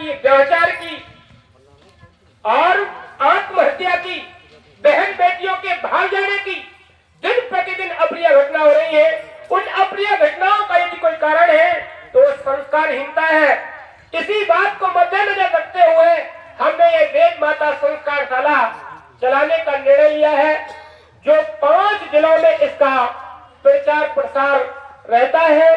की, व्यभिचार की और आत्महत्या की, बहन बेटियों के भाग जाने की दिन प्रतिदिन अप्रिय घटना हो रही है। उन अप्रिय घटनाओं का यदि कोई कारण है तो संस्कारहीनता है। इसी बात को मद्देनजर रखते हुए हमने ये वेद माता संस्कारशाला चलाने का निर्णय लिया है, जो 5 जिलों में इसका प्रचार प्रसार रहता है।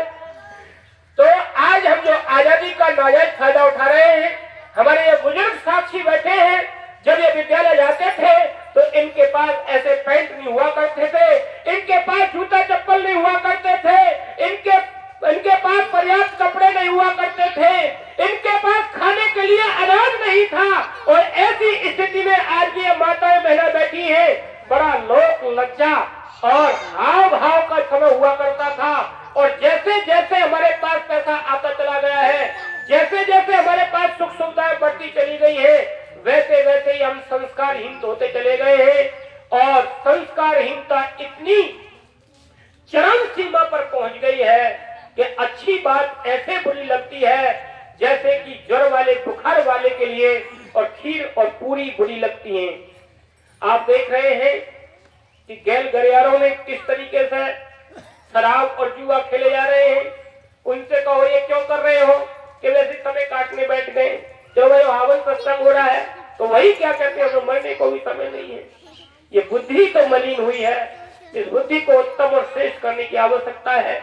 तो आज हम जो आजादी का नाजायज फायदा उठा रहे हैं, हमारे ये बुजुर्ग साक्षी बैठे हैं, जब ये विद्यालय जाते थे तो इनके पास ऐसे पैंट नहीं हुआ करते थे, इनके पास जूता चप्पल नहीं हुआ करते थे, इनके पास पर्याप्त कपड़े नहीं हुआ करते थे, इनके पास खाने के लिए अनाज नहीं था। और ऐसी स्थिति में आज ये माताएं बहनें बैठी हैं, बड़ा लोक लज्जा और हाव भाव का समय हुआ करता था। और जैसे जैसे हमारे पास पैसा आता चला गया है, जैसे जैसे हमारे पास सुख सुविधाएं बढ़ती चली गई है, वैसे वैसे ही हम संस्कारहीन होते चले गए हैं। और संस्कारहीनता इतनी चरम सीमा पर पहुंच गई है कि अच्छी बात ऐसे बुरी लगती है जैसे कि ज्वर वाले, बुखार वाले के लिए और खीर और पूरी बुरी लगती हैं। आप देख रहे हैं कि गैल गलियारों में किस तरीके से शराब और जुआ खेले जा रहे हैं। उनसे कहो ये क्यों कर रहे हो, कि वैसे समय काटने बैठ गए, चलो भाई हवन सत्संग हो रहा है, तो वही क्या कहते हैं, मरने को भी समय नहीं है। ये बुद्धि तो मलिन हुई है, इस बुद्धि को उत्तम और श्रेष्ठ करने की आवश्यकता है।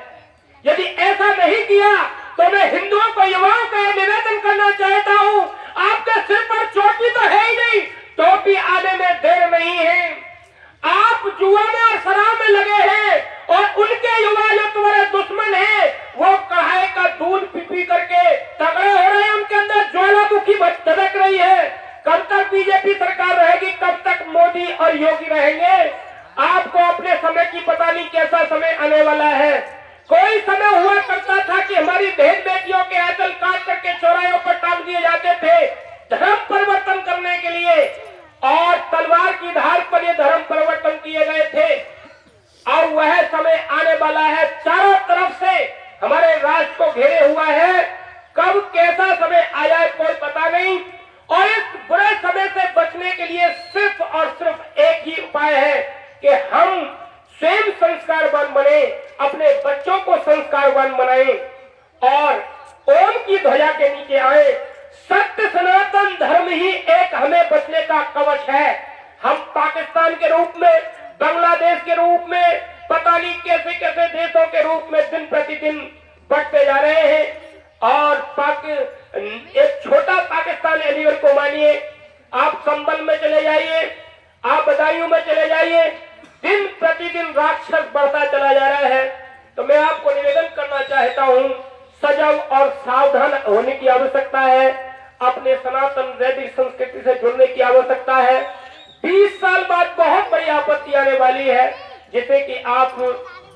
यदि ऐसा नहीं किया तो मैं हिंदुओं को, युवाओं को निवेदन करना चाहता हूं, आपके सिर पर चोटी तो है ही नहीं, टोपी आने में देर नहीं है। आप जुआ में और शराब में लगे हैं और उनके युवा जो तुम्हारे दुश्मन हैं, वो कढ़ाई का दूध पी पी करके तगड़े हो रहे हैं, उनके अंदर ज्वालामुखी धधक रही है। कब तक बीजेपी सरकार रहेगी, कब तक मोदी और योगी रहेंगे? आपको अपने समय की पता नहीं कैसा समय आने वाला है। कोई समय हुआ करता था कि हमारी बहन बेटियों के आंचल काट करके चौराहों पर टांग दिए जाते थे धर्म परिवर्तन करने के लिए, और तलवार की धार पर ये धर्म परिवर्तन किए गए थे। और वह समय आने वाला है, चारों तरफ से हमारे राष्ट्र को घेरे हुआ है। कब कैसा समय आया है कोई पता नहीं। और इस बुरे समय से बचने के लिए सिर्फ और सिर्फ एक ही उपाय है कि हम स्वयं संस्कारवान बने, अपने बच्चों को संस्कारवान बनाएं और ओम की ध्वजा के नीचे आए। सत्य सनातन धर्म ही एक हमें बचने का कवच है। हम पाकिस्तान के रूप में, बांग्लादेश के रूप में, पता नहीं कैसे कैसे देशों के रूप में दिन प्रतिदिन बढ़ते जा रहे हैं। और एक छोटा पाकिस्तान अलीगढ़ को मानिए, आप संभल में चले जाइए, आप बदायूं में चले जाइए, दिन प्रतिदिन राक्षस बढ़ता चला जा रहा है। तो मैं आपको निवेदन करना चाहता हूं, सजग और सावधान होने की आवश्यकता है, अपने सनातन वैदिक संस्कृति से जुड़ने की आवश्यकता है। 20 साल बाद बहुत बड़ी आपत्ति आने वाली है जिसे कि आप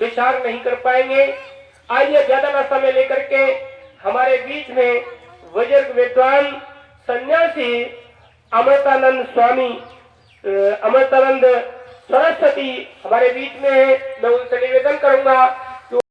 विचार नहीं कर पाएंगे। आइए ज्यादा न समय लेकर के हमारे बीच में बुजुर्ग विद्वान सन्यासी अमृतानंद स्वामी, अमृतानंद सरस्वती हमारे बीच में है। मैं उनसे निवेदन करूंगा